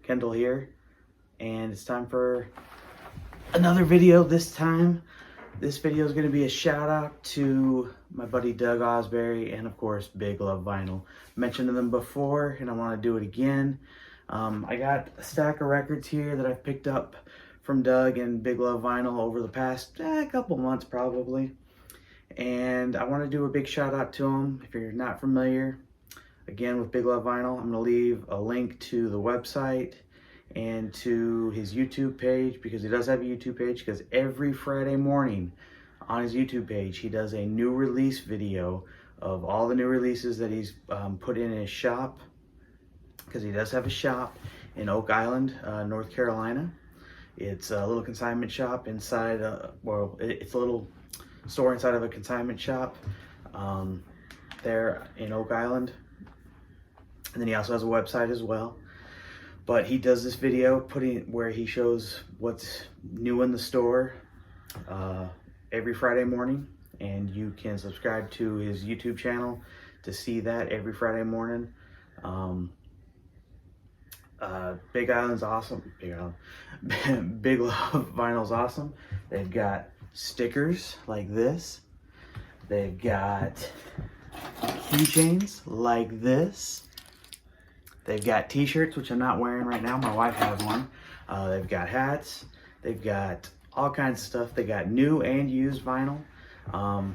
Kendall here, and it's time for another video. This time, this video is going to be a shout out to my buddy Doug Ausbury and of course Big Love Vinyl. Mentioned them before and I want to do it again. I got a stack of records here that I've picked up from Doug and Big Love Vinyl over the past couple months probably. And I want to do a big shout out to them. If you're not familiar, again with Big Love Vinyl, I'm going to leave a link to the website and to his YouTube page, because he does have a YouTube page, because every Friday morning on his YouTube page he does a new release video of all the new releases that he's put in his shop, because he does have a shop in Oak Island, North Carolina. It's a little consignment shop inside, it's a little store inside of a consignment shop there in Oak Island. And then he also has a website as well. But he does this video where he shows what's new in the store every Friday morning, and you can subscribe to his YouTube channel to see that every Friday morning. Big Island's awesome. Big Love Vinyl's awesome. They've got stickers like this. They've got keychains like this. They've got t-shirts, which I'm not wearing right now. My wife has one. They've got hats. They've got all kinds of stuff. They got new and used vinyl.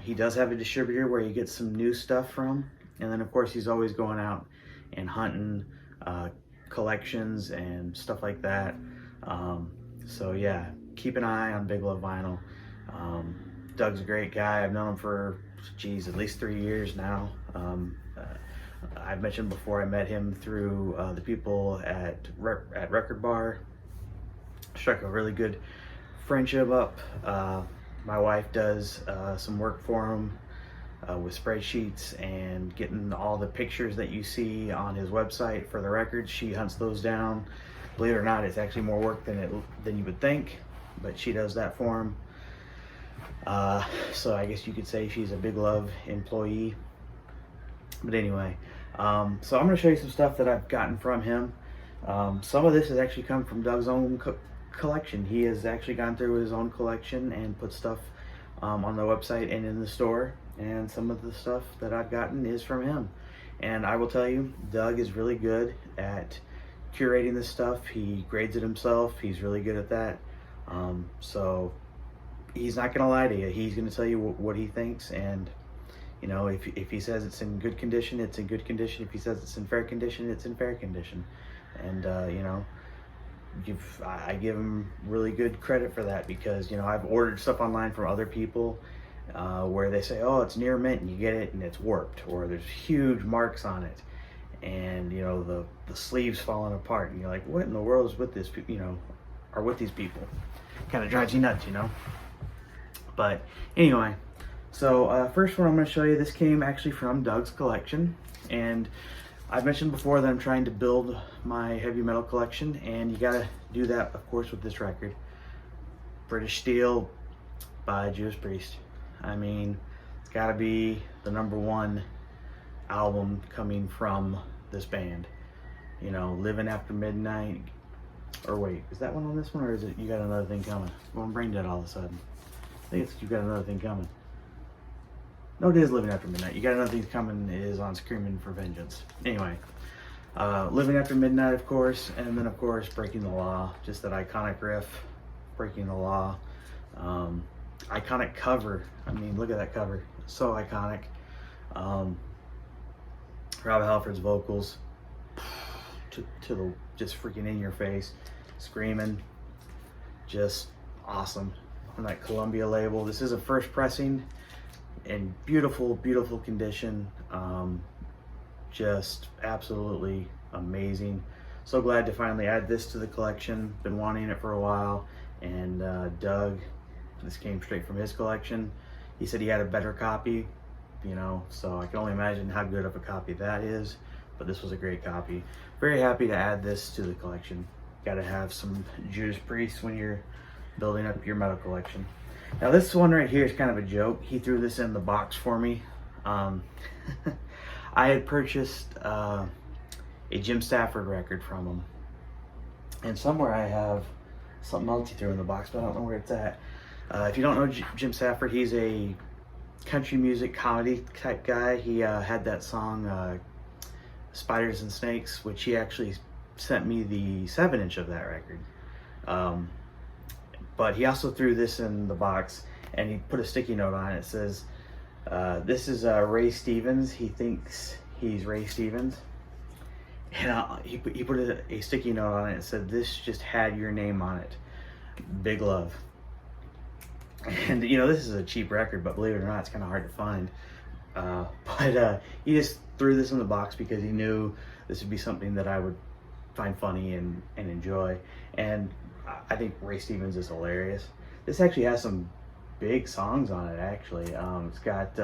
He does have a distributor where he gets some new stuff from. And then of course he's always going out and hunting collections and stuff like that. So yeah, keep an eye on Big Love Vinyl. Doug's a great guy. I've known him for, at least 3 years now. I've mentioned before I met him through the people at Record Bar. Struck a really good friendship up. My wife does some work for him with spreadsheets and getting all the pictures that you see on his website for the records. She hunts those down. Believe it or not, it's actually more work than you would think, but she does that for him. So I guess you could say she's a Big Love employee. But anyway, so I'm going to show you some stuff that I've gotten from him. Some of this has actually come from Doug's own collection. He has actually gone through his own collection and put stuff on the website and in the store. And some of the stuff that I've gotten is from him. And I will tell you, Doug is really good at curating this stuff. He grades it himself. He's really good at that. So he's not going to lie to you. He's going to tell you what he thinks. And you know, if he says it's in good condition, it's in good condition. If he says it's in fair condition, it's in fair condition. And you know, I give him really good credit for that, because you know, I've ordered stuff online from other people where they say, oh, it's near mint, and you get it and it's warped, or there's huge marks on it, and you know, the sleeves falling apart, and you're like, what in the world is with this, you know, or with these people? Kind of drives you nuts, you know. But anyway, so first one I'm going to show you, this came actually from Doug's collection, and I've mentioned before that I'm trying to build my heavy metal collection, and you got to do that of course with this record, British Steel by Judas Priest. I mean, it's got to be the #1 album coming from this band. You know, Living After Midnight, or wait, is that one on this one, or is it You Got Another Thing Coming? Well, I'm brain dead all of a sudden. I think it's You Got Another Thing Coming. No, it is Living After Midnight. You Got Another Thing Coming is on Screaming for Vengeance. Anyway, Living After Midnight, of course, and then of course Breaking the Law. Just that iconic riff, Breaking the Law. Iconic cover. I mean, look at that cover. So iconic. Rob Halford's vocals to the just freaking in your face, screaming, just awesome. On that Columbia label. This is a first pressing in beautiful condition. Just absolutely amazing. So glad to finally add this to the collection. Been wanting it for a while, and Doug, this came straight from his collection. He said he had a better copy, you know, so I can only imagine how good of a copy that is, but this was a great copy. Very happy to add this to the collection. Got to have some Judas Priest when you're building up your metal collection. Now this one right here is kind of a joke. He threw this in the box for me. I had purchased a Jim Stafford record from him, And somewhere I have something else he threw in the box, but I don't know where it's at. If you don't know Jim Safford, he's a country music comedy type guy. He had that song Spiders and Snakes, which he actually sent me the 7-inch of that record. But he also threw this in the box, and he put a sticky note on it. It says, this is Ray Stevens. He thinks he's Ray Stevens. And he put a sticky note on it and said, this just had your name on it. Big love. And you know, this is a cheap record, but believe it or not, it's kind of hard to find. But he just threw this in the box because he knew this would be something that I would find funny and enjoy. And I think Ray Stevens is hilarious. This actually has some big songs on it, actually. It's got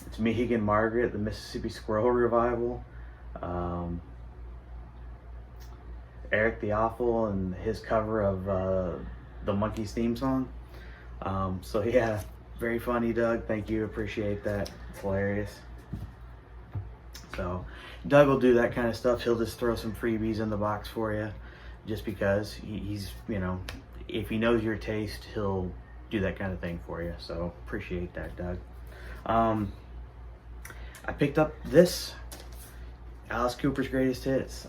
it's Megan Margaret, the Mississippi Squirrel Revival, Eric the Awful, and his cover of the Monkees theme song. So yeah, very funny, Doug. Thank you, appreciate that. It's hilarious. So Doug will do that kind of stuff. He'll just throw some freebies in the box for you, just because he's, you know, if he knows your taste, he'll do that kind of thing for you. So appreciate that, Doug. I picked up this Alice Cooper's Greatest Hits.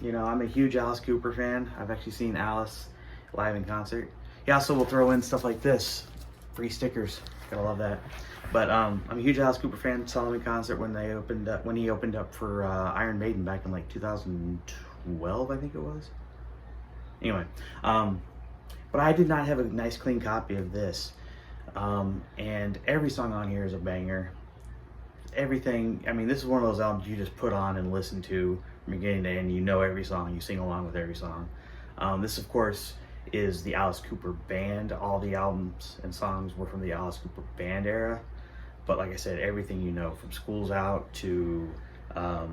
You know, I'm a huge Alice Cooper fan. I've actually seen Alice live in concert. He also will throw in stuff like this, free stickers. Gotta love that. But I'm a huge Alice Cooper fan. Saw him in concert when he opened up for Iron Maiden back in like 2012, I think it was. Anyway, but I did not have a nice clean copy of this. And every song on here is a banger. Everything, I mean, this is one of those albums you just put on and listen to from beginning to end. You know every song, you sing along with every song. This, of course, is the Alice Cooper Band. All the albums and songs were from the Alice Cooper Band era. But like I said, everything you know, from School's Out to No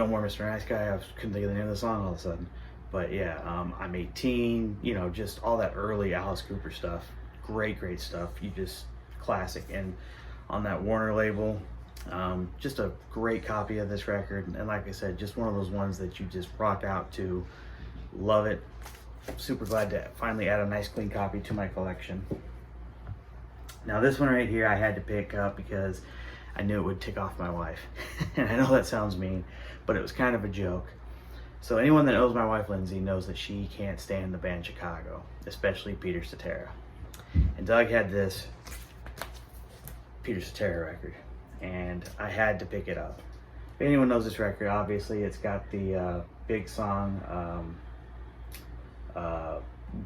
More Mr. Nice Guy. I couldn't think of the name of the song all of a sudden. But yeah, I'm 18, you know, just all that early Alice Cooper stuff. Great stuff. You just classic. And on that Warner label, just a great copy of this record. And like I said, just one of those ones that you just rock out to. Love it. Super glad to finally add a nice clean copy to my collection. Now this one right here I had to pick up because I knew it would tick off my wife. And I know that sounds mean, but it was kind of a joke. So anyone that knows my wife Lindsay knows that she can't stand the band Chicago, especially Peter Cetera. And Doug had this Peter Cetera record, and I had to pick it up. If anyone knows this record, obviously it's got the big song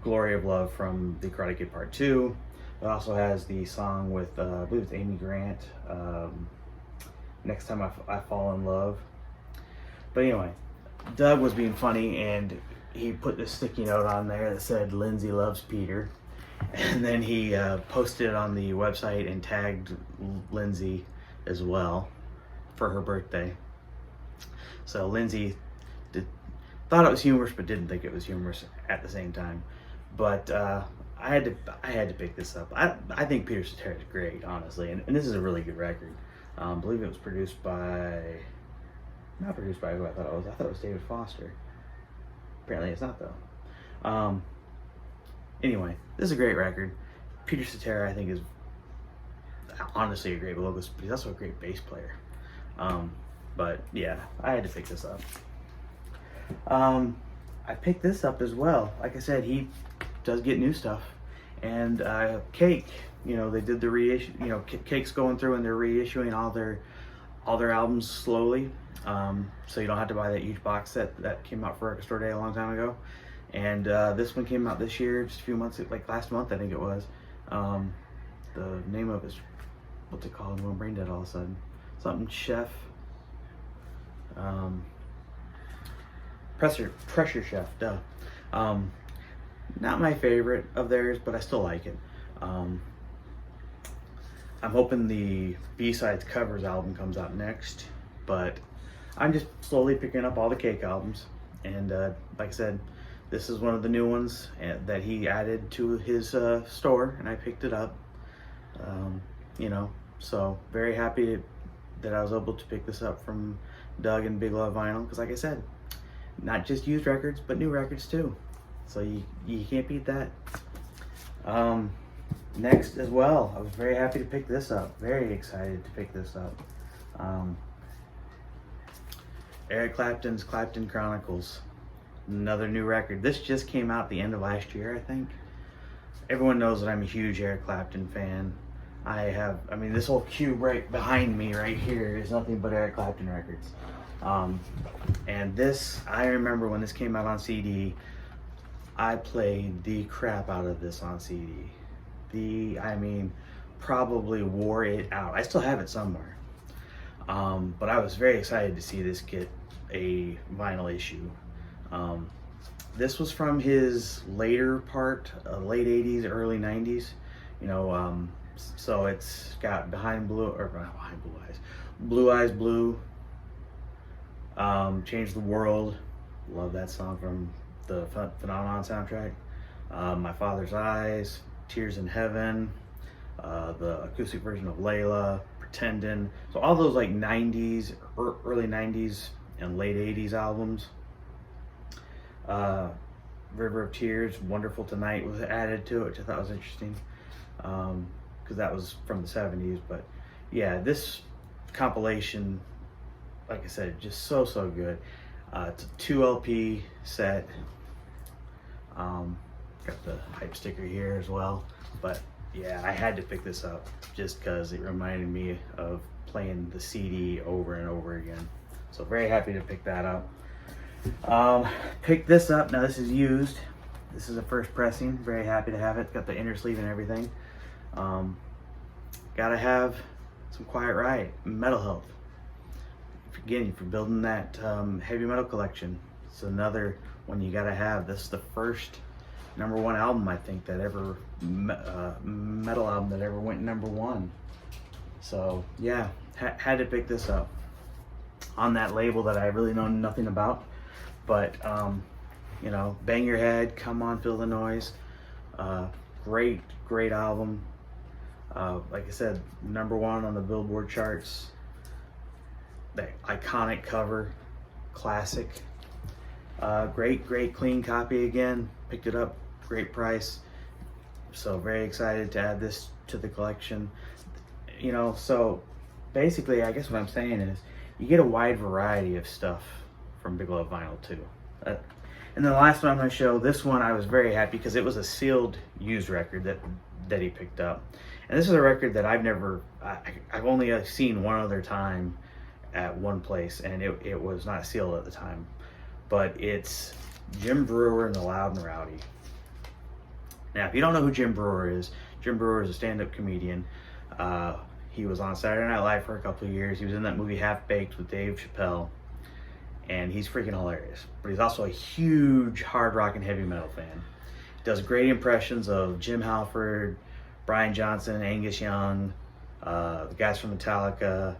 Glory of Love from The Karate Kid Part 2. It also has the song with, I believe it's Amy Grant, Next Time I Fall in Love. But anyway, Doug was being funny, and he put this sticky note on there that said Lindsay loves Peter, and then he posted it on the website and tagged Lindsay as well for her birthday. So Lindsay thought it was humorous, but didn't think it was humorous at the same time. But I had to pick this up. I think Peter Cetera is great, honestly, and this is a really good record. I believe it was produced by, not produced by who I thought it was. I thought it was David Foster. Apparently it's not, though. Anyway, this is a great record. Peter Cetera, I think, is honestly a great vocalist, but he's also a great bass player. But yeah, I had to pick this up. I picked this up as well. Like I said, he does get new stuff. And Cake, you know, they did the reissue. You know, Cake's going through and they're reissuing all their albums slowly. So you don't have to buy that huge box set that came out for Record Store Day a long time ago. And this one came out this year, just a few months, like last month I think it was. The name of it is, what's it called? I'm brain dead all of a sudden. Something Chef. Pressure Chef, duh. Not my favorite of theirs, but I still like it. I'm hoping the B-Sides Covers album comes out next, but I'm just slowly picking up all the Cake albums. And like I said, this is one of the new ones that he added to his store, and I picked it up. You know, so very happy that I was able to pick this up from Doug and Big Love Vinyl, because like I said, not just used records, but new records too. So you can't beat that. Next as well, I was very happy to pick this up. Very excited to pick this up. Eric Clapton's Clapton Chronicles. Another new record. This just came out the end of last year, I think. Everyone knows that I'm a huge Eric Clapton fan. I mean, this whole cube right behind me right here is nothing but Eric Clapton records. And this, I remember when this came out on CD, I played the crap out of this on CD. I mean, probably wore it out. I still have it somewhere. But I was very excited to see this get a vinyl issue. This was from his later part, late 80s, early 90s. You know, so it's got Blue Eyes Blue, Change the World. Love that song from the Phenomenon soundtrack. My Father's Eyes, Tears in Heaven, the acoustic version of Layla, Pretendin'. So all those like 90s, early 90s and late 80s albums. River of Tears, Wonderful Tonight was added to it, which I thought was interesting, because that was from the 70s. But yeah, this compilation, like I said, just so good. It's a 2 LP set. Got the hype sticker here as well. But yeah, I had to pick this up just because it reminded me of playing the CD over and over again. So very happy to pick that up. Pick this up. Now this is used. This is a first pressing. Very happy to have it. Got the inner sleeve and everything. Gotta have some Quiet Riot, Metal Health. Again, if you're building that heavy metal collection, it's another one you gotta have. This is the first #1 album, I think, that ever metal album that ever went #1. So yeah, had to pick this up on that label that I really know nothing about. But you know, Bang Your Head, Come On, Feel the Noise. Great album. Like I said, #1 on the Billboard charts. The iconic cover, classic. Great clean copy again. Picked it up, great price. So very excited to add this to the collection. You know, so basically, I guess what I'm saying is you get a wide variety of stuff from Big Love Vinyl too. And then the last one I'm going to show, this one I was very happy because it was a sealed used record that he picked up. And this is a record that I've only seen one other time at one place, and it was not sealed at the time. But it's Jim Brewer and the Loud and Rowdy. Now, if you don't know who Jim Brewer is a stand-up comedian. He was on Saturday Night Live for a couple of years. He was in that movie Half Baked with Dave Chappelle. And he's freaking hilarious. But he's also a huge hard rock and heavy metal fan. He does great impressions of Jim Halford, Brian Johnson, Angus Young, the guys from Metallica,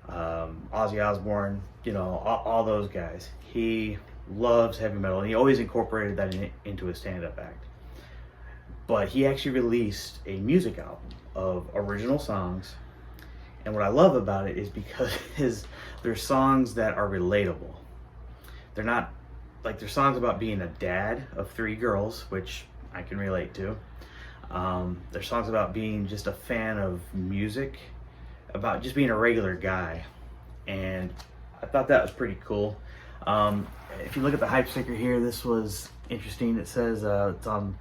Ozzy Osbourne, you know, all those guys. He loves heavy metal, and he always incorporated that into his stand-up act. But he actually released a music album of original songs. And what I love about it is because there's songs that are relatable. They're not, like, there's songs about being a dad of 3 girls, which I can relate to. There's songs about being just a fan of music, about just being a regular guy. And I thought that was pretty cool. If you look at the hype sticker here, this was interesting. It says it's on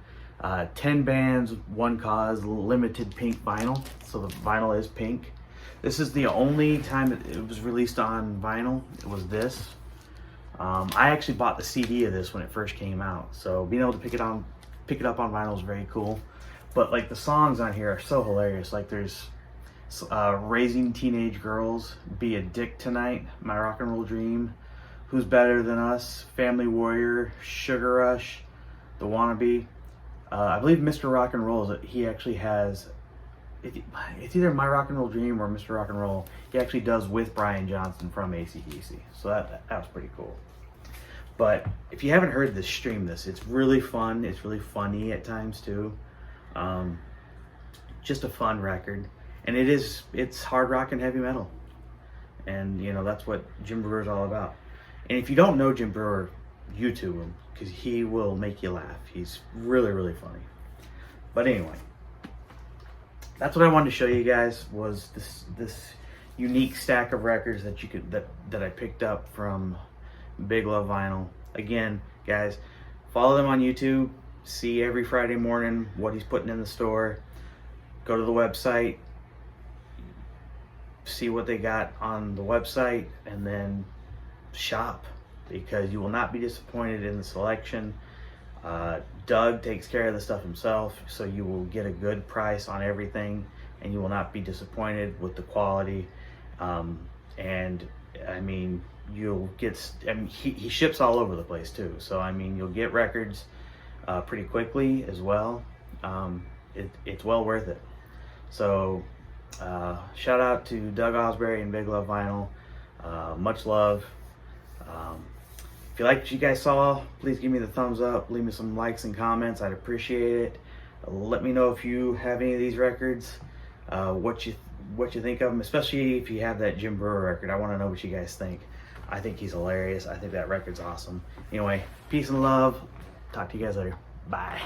10 bands, 1 cause, limited pink vinyl. So the vinyl is pink. This is the only time it was released on vinyl. It was this. I actually bought the CD of this when it first came out. So being able to pick it up on vinyl is very cool. But like the songs on here are so hilarious. Like there's Raising Teenage Girls, Be a Dick Tonight, My Rock and Roll Dream, Who's Better Than Us, Family Warrior, Sugar Rush, The Wannabe. I believe Mr. Rock and Roll, he actually has, it's either My Rock and Roll Dream or Mr. Rock and Roll. He actually does with Brian Johnson from AC/DC. So that was pretty cool. But if you haven't heard this, stream this. It's really fun. It's really funny at times too. Just a fun record. And it's hard rock and heavy metal. And you know, that's what Jim Brewer's all about. And if you don't know Jim Brewer, YouTube him, because he will make you laugh. He's really, really funny. But anyway, that's what I wanted to show you guys, was this unique stack of records that you could that I picked up from Big Love Vinyl. Again, guys, follow them on YouTube. See every Friday morning what he's putting in the store. Go to the website, see what they got on the website, and then shop, because you will not be disappointed in the selection. Doug takes care of the stuff himself, so you will get a good price on everything, and you will not be disappointed with the quality. And I mean, you'll get, I mean, he ships all over the place too, so I mean, you'll get records pretty quickly as well. It's well worth it. So shout out to Doug Ausbury and Big Love Vinyl. Much love. If you liked what you guys saw, please give me the thumbs up. Leave me some likes and comments. I'd appreciate it. Let me know if you have any of these records, what you think of them, especially if you have that Jim Brewer record. I want to know what you guys think. I think he's hilarious. I think that record's awesome. Anyway, peace and love. Talk to you guys later. Bye.